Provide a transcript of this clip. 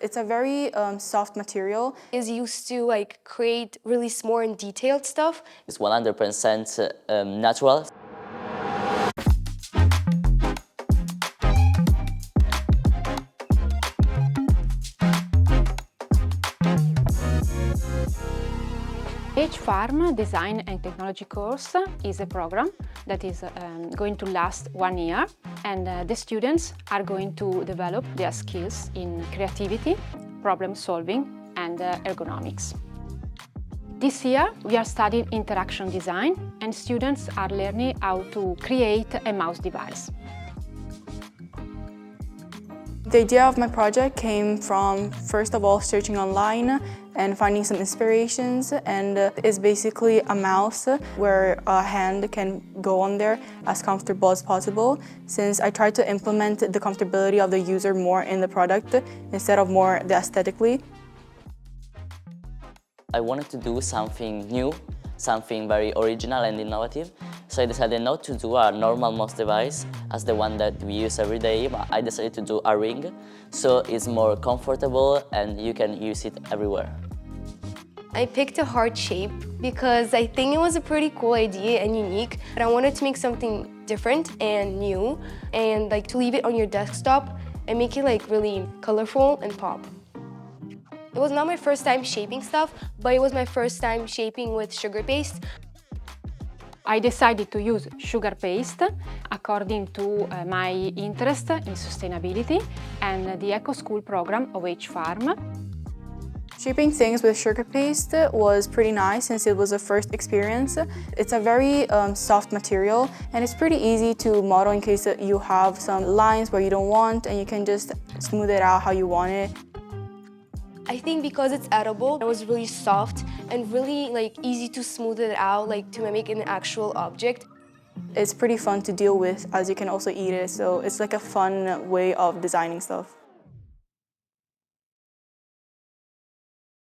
It's a very soft material. Is used to create really small and detailed stuff. It's 100% natural. H-Farm Design and Technology course is a program that is going to last 1 year, and the students are going to develop their skills in creativity, problem solving and ergonomics. This year we are studying interaction design, and students are learning how to create a mouse device. The idea of my project came from, first of all, searching online and finding some inspirations, and it's basically a mouse where a hand can go on there as comfortable as possible, since I tried to implement the comfortability of the user more in the product instead of more the aesthetically. I wanted to do something new, something very original and innovative, so I decided not to do a normal mouse device as the one that we use every day, but I decided to do a ring, so it's more comfortable and you can use it everywhere. I picked a heart shape because I think it was a pretty cool idea and unique, but I wanted to make something different and new, and to leave it on your desktop and make it really colorful and pop. It was not my first time shaping stuff, but it was my first time shaping with sugar paste. I decided to use sugar paste according to my interest in sustainability and the Eco School program of H-Farm. Shaping things with sugar paste was pretty nice since it was a first experience. It's a very soft material, and it's pretty easy to model in case you have some lines where you don't want, and you can just smooth it out how you want it. I think because it's edible, it was really soft and really easy to smooth it out, to mimic an actual object. It's pretty fun to deal with, as you can also eat it, so it's like a fun way of designing stuff.